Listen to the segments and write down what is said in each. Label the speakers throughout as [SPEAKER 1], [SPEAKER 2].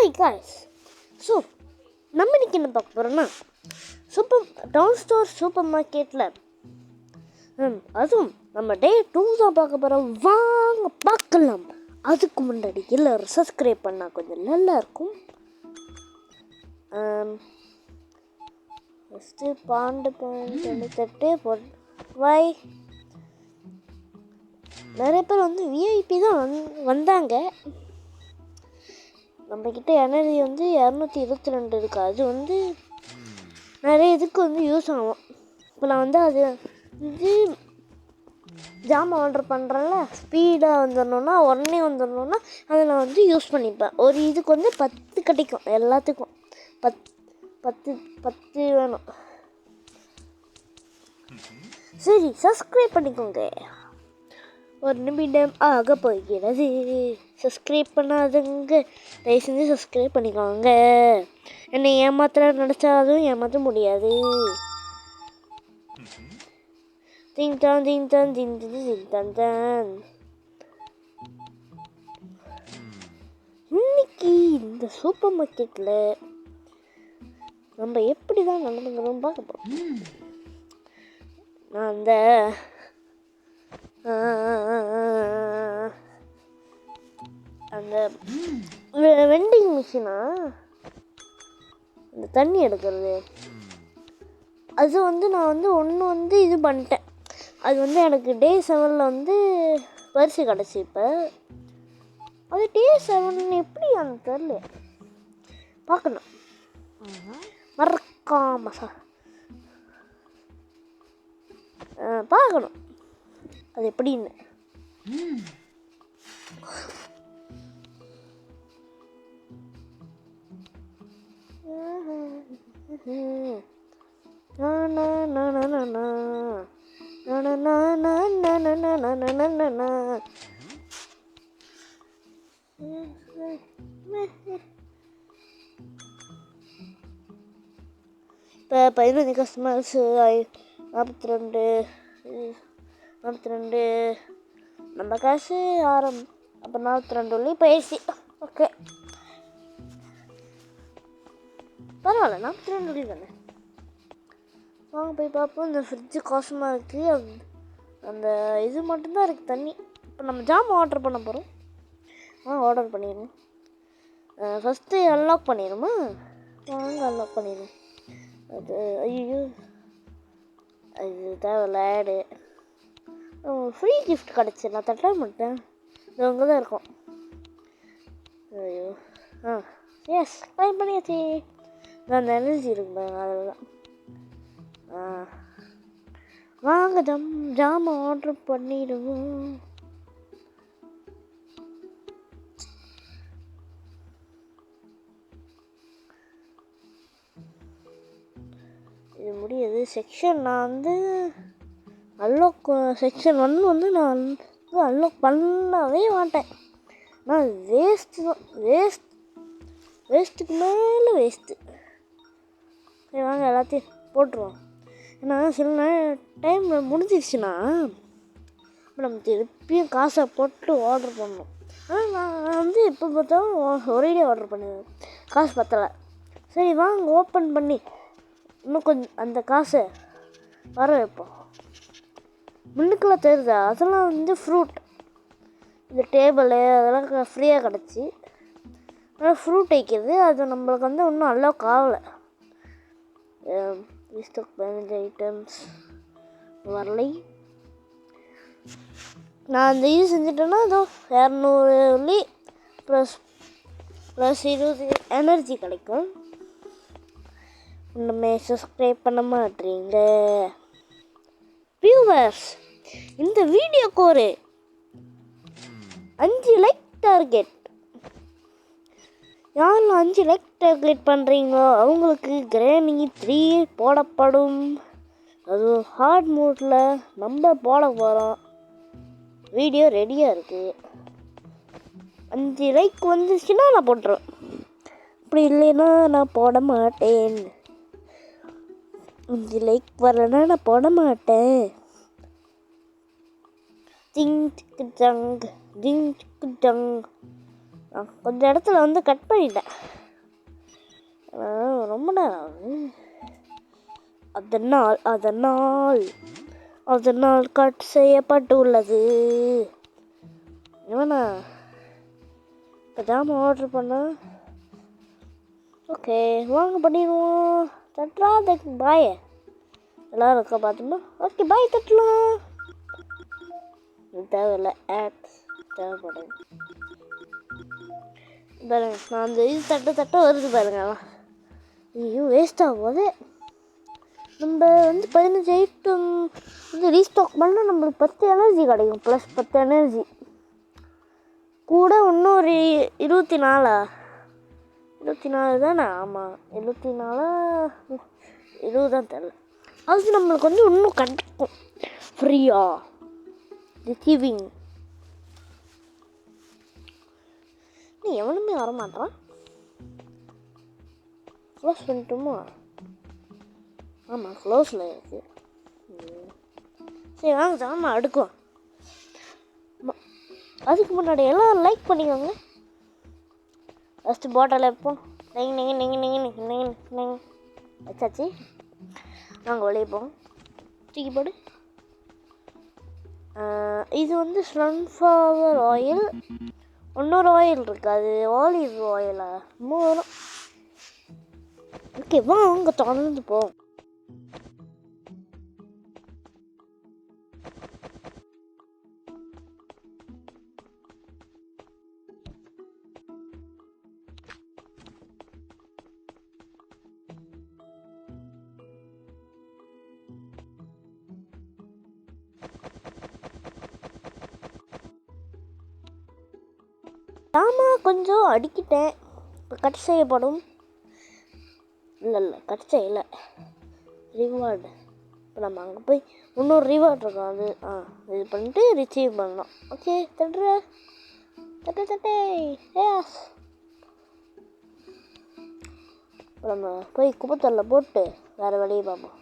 [SPEAKER 1] Hi guys. So நம்ம இன்றைக்கி என்ன பார்க்க போகிறோன்னா டவுன் ஸ்டோர் சூப்பர் மார்க்கெட்டில் அதுவும் நம்ம டே 2 தான் பார்க்க போகிறோம். வாங்க பார்க்கலாம். அதுக்கு முன்னாடி எல்லோரும் சப்ஸ்கிரைப் பண்ணால் கொஞ்சம் நல்லாயிருக்கும். ஃபஸ்ட்டு 12.98 வாய் நிறைய பேர் வந்து விஐபி தான் வந்தாங்க. நம்மக்கிட்ட எனர்ஜி வந்து 222 இருக்குது. அது வந்து நிறைய இதுக்கு வந்து யூஸ் ஆகும். இப்போ நான் வந்து அது வந்து ஜாமான் ஆர்டர் பண்ணுறேன்ல, ஸ்பீடாக வந்துடணுன்னா உடனே வந்துடணுன்னா அதை நான் வந்து யூஸ் பண்ணிப்பேன். ஒரு இதுக்கு வந்து 10 கிடைக்கும். எல்லாத்துக்கும் 10 வேணும். சரி, சப்ஸ்கிரைப் பண்ணிக்கோங்க. ஒரு நிமிடம் ஆக போகிறது. சப்ஸ்கிரைப் பண்ணாதவங்க தயவு செஞ்சு சப்ஸ்கிரைப் பண்ணிக்கோங்க. என்னை ஏமாத்திர நினச்சாலும் ஏமாற்ற முடியாது. திங்தான் இன்னைக்கு இந்த சூப்பர் மார்க்கெட்டில் நம்ம எப்படி தான் நடந்துக்கிறோம் பார்க்க போகிறோம். நான் அந்த வெண்டிங் மிஷினா அந்த தண்ணி எடுக்கிறது, அது வந்து நான் வந்து ஒன்று வந்து இது பண்ணிட்டேன். அது வந்து எனக்கு டே 7 வந்து பரிசு கிடச்சி. இப்போ அது டே 7 எப்படி அந்த தெரில பார்க்கணும். மறக்காம பார்க்கணும் அது எப்படின்னு. இப்போ 15 கஸ்டமர்ஸ் 42 நம்ம காசு அப்போ 42 பயிற்சி. ஓகே, பரவாயில்ல, 42 தானே. வாங்க போய் பார்ப்போம். இந்த ஃப்ரிட்ஜு கோசமாக இருக்குது. அந்த இது மட்டும்தான் இருக்குது தண்ணி. இப்போ நம்ம ஜாமான் ஆர்டர் பண்ண போகிறோம். ஆர்டர் பண்ணிடணும். ஃபஸ்ட்டு அன்லாக் பண்ணிடுமா? வாங்க அன்லாக் பண்ணிடணும். அது ஐயோ அது தேவையில்ல. ஆடு ஃப்ரீ கிஃப்ட் கிடச்சி நான் தட்ட மாட்டேன். இது அங்கே தான் இருக்கும். ஐயோ எஸ் டைம் பண்ணியாச்சு. அந்த எனர்ஜி இருக்கு அதில் தான். வாங்க ஜாமான் ஆர்டர் பண்ணிடுவோம். இது முடியாது. செக்ஷன் நான் வந்து அன்லாக் செக்ஷன் 1 வந்து நான் அன்லாக் பண்ணவே மாட்டேன். நான் வேஸ்ட்டு தான். வேஸ்ட்டுக்கு மேலே வேஸ்ட்டு. சரி வாங்க எல்லாத்தையும் போட்டுருவோம். ஏன்னா சில டைமில் முடிஞ்சிருச்சுன்னா நம்ம திருப்பியும் காசை போட்டு ஆர்டர் பண்ணணும். ஆனால் நான் வந்து எப்போ பார்த்தாலும் ஒரேடியே ஆர்டர் பண்ணுவேன். காசு பத்தலை. சரி வாங்க ஓப்பன் பண்ணி இன்னும் கொஞ்சம் அந்த காசை வர வைப்போம். முன்னுக்கெல்லாம் தெரியுதா? அதெல்லாம் வந்து ஃப்ரூட். இந்த டேபிளு அதெல்லாம் ஃப்ரீயாக கிடச்சி. ஆனால் ஃப்ரூட் வைக்கிறது அது நம்மளுக்கு வந்து இன்னும் அன்லாக் ஆகலை. ரீஸ்டாக் 15 ஐட்டம்ஸ் வரலை. நான் அந்த இது செஞ்சுட்டேன்னா அதோ 200 ப்ளஸ் 20 எனர்ஜி கிடைக்கும். இன்னுமே சப்ஸ்கிரைப் பண்ண மாட்டீங்க வியூவர்ஸ். இந்த வீடியோக்கு ஒரு 5 லைக் டார்கெட். யாரெல்லாம் 5 லைக் டார்கெட் பண்ணுறீங்களோ அவங்களுக்கு கிரானி 3 போடப்படும். அது ஹார்ட் மோடில் நம்ம போட போகிறோம். வீடியோ ரெடியாக இருக்குது. 5 லைக் வந்துச்சுன்னா நான் போட்டுருவேன். அப்படி இல்லைன்னா நான் போட மாட்டேன். 5 லைக் வரலைன்னா நான் போட மாட்டேன். கொஞ்சம் இடத்துல வந்து கட் பண்ணிட்டேன். ரொம்ப நேரம் ஆகுது. அதனால் கட் செய்யப்பட்டுள்ளது. இவனா இப்போ தான் ஆர்டர் பண்ண. ஓகே வாங்க பண்ணிடுவோம். தட்டா பாய் எல்லோரும் இருக்கா பார்த்தோம்னா ஓகே பாய் தட்டலாம். தேவையில்லை ஆப்ஸ் தேவைப்படுது பாருங்க. நான் அந்த இது தட்ட வருது பாருங்க. ஐயோ வேஸ்ட் ஆகும்போது நம்ம 15 ஐட்டம் ரீஸ்டாக் பண்ணால் நம்மளுக்கு 10 எனர்ஜி கிடைக்கும். ப்ளஸ் 10 எனர்ஜி கூட இன்னும் ஒரு 24 தானே. ஆமாம் 24 20 தான் தெரியல. அது நம்மளுக்கு இன்னும் கிடைக்கும் ஃப்ரீயா ரிசீவிங். நீ எவனுமே வரமாட்டான். க்ளோஸ் பண்ணிட்டோமா? ஆமாம் க்ளோஸில் இருக்குது. சரி வாங்க சாமா அடுக்குவோம். அதுக்கு முன்னாடி எல்லாம் லைக் பண்ணிக்கோங்க. ஃபஸ்ட்டு பாட்டில் வைப்போம். நீங்கள் வச்சாச்சு. நாங்கள் வெளியே போவோம். தூக்கி போடு. இது சன்ஃப்ளவர் ஆயில். இன்னொரு ஆயில் இருக்குது, அது ஆலிவ் ஆயிலா வரும். ஓகே வாங்க தொடர்ந்து போவோம். ஆமாம் கொஞ்சம் அடிக்கிட்டேன். இப்போ கட் செய்யப்படும். இல்லை கட் செய்யலை. ரிவார்டு இப்போ நம்ம அங்கே போய் இன்னொரு ரிவார்டு இருக்கும். அது இது பண்ணிட்டு ரிசீவ் பண்ணலாம். ஓகே தட்டே ஏஸ். இப்போ நம்ம போய் குப்பத்தொல்ல போட்டு வேறு வழியை பார்ப்போம்.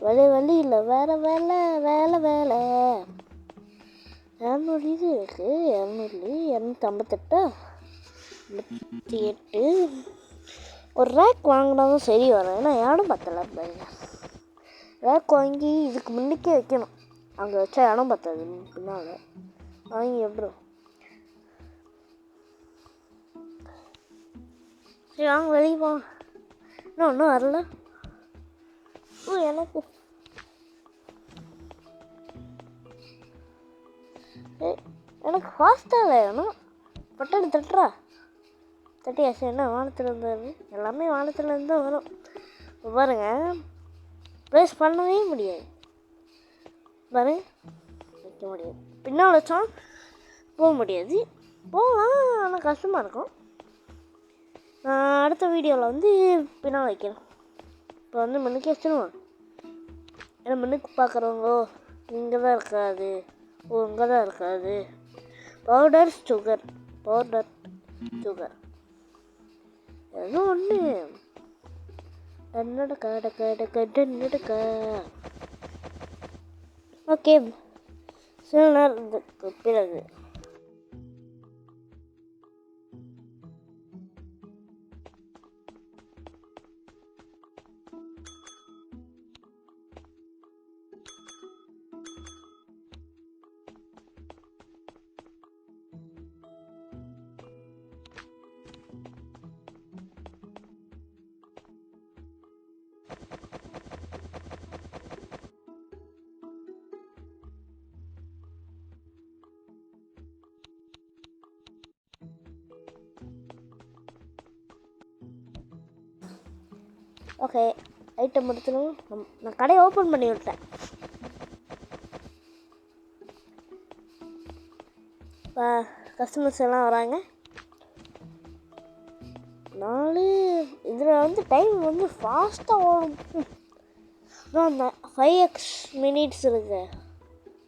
[SPEAKER 1] வழி இல்லை வேறு வேலை 200 இது இருக்குது. 258 ஒரு ரேக் வாங்கினா தான் சரி வரும். ஏன்னா இடம் பத்தலை. ரேக் வாங்கி இதுக்கு முன்னுக்கே வைக்கணும். அங்கே வச்சா இடம் பத்தாது. பின்னால் வாங்கி எப்படி. சரி வாங்க வெளியே போ. இன்னும் வரல. எனக்கு ஃபாஸ்ட்டாக வேணும். பட்டணம் தட்டியாச்சு. என்ன வானத்துலேருந்து வருது? எல்லாமே வானத்துலேருந்து தான் வரும். இப்போ பாருங்கள் ப்ரெஸ் பண்ணவே முடியாது. பாருங்க வைக்க முடியாது. பின்னால் வச்சா போக முடியாது. போகலாம் ஆனால் கஷ்டமாக இருக்கும். அடுத்த வீடியோவில் பின்னால் வைக்கிறேன். இப்போ முன்னுக்கு வச்சுருவோம். ஏன்னா முன்னுக்கு பார்க்குறவங்க இங்கே தான் இருக்காது. இங்கே தான் இருக்காது. பவுடர் சுகர் எதுவும் ஒன்று டன்னடக்கா. ஓகே சில நேரத்துக்கு பிறகு ஓகே ஐட்டம் எடுத்துணும். நான் கடையை ஓப்பன் பண்ணி விட்டேன். இப்போ கஸ்டமர்ஸ் எல்லாம் வராங்க. 4 இதில் டைம் ஃபாஸ்ட்டாக ஓடும். அந்த 5x மினிட்ஸ் இருக்கு.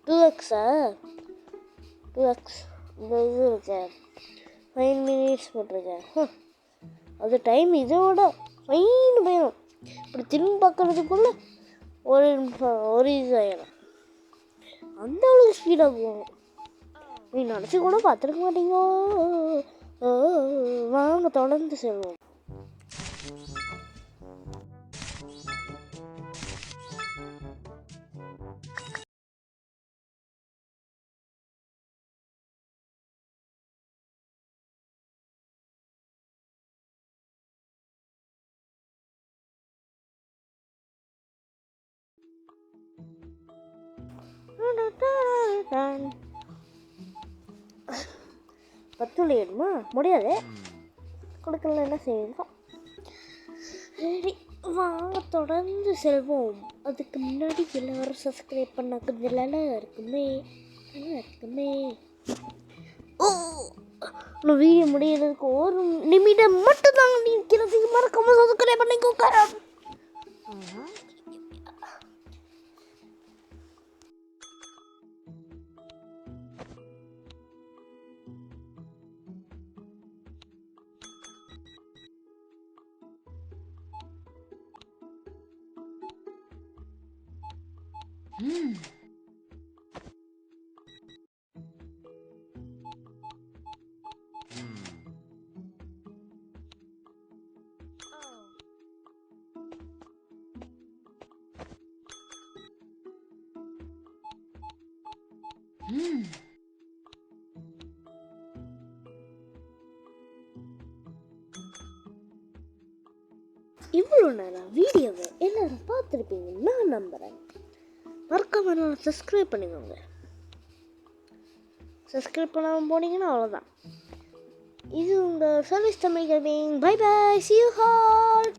[SPEAKER 1] 2xஆ 2x இந்த இது இருக்கு. 5 மினிட்ஸ் போட்டிருக்கேன். அது டைம் இதோட ஃபைன்னு போயிடும். இப்படி திரும்பி பார்க்குறதுக்குள்ளே ஒரு நிமிஷம் ஒரு இது ஆயிடும். அந்த அளவுக்கு ஸ்பீடாக போகும். நீ நினச்சி கூட பார்த்துருக்க மாட்டீங்க. வாங்க தொடர்ந்து செல்வோம். பத்துளி வேணுமா? முடியாது, கொடுக்கல என்ன செய்வோம். சரி வாங்க தொடர்ந்து செல்வோம். அதுக்கு முன்னாடி எல்லாரும் சப்ஸ்கிரைப் பண்ணாக்க நல்லா இருக்குமே, நல்லா இருக்குமே. ஓ நான் வீடியோ முடியறதுக்கு ஒரு நிமிடம் மட்டும் தாங்க நிற்கிறது. மறக்காம சப்ஸ்கிரைப் பண்ணிக்கோங்க. இவ்வளோ நேரம் வீடியோவை எல்லாரும் பார்த்துருப்பீங்கன்னு நான் நம்புகிறேன். மறக்காம சப்ஸ்கிரைப் பண்ணிக்கோங்க. சப்ஸ்கிரைப் பண்ணாமல் போனீங்கன்னா அவ்வளோதான். இது உங்கள் service Tamil gaming. Bye bye, see you all.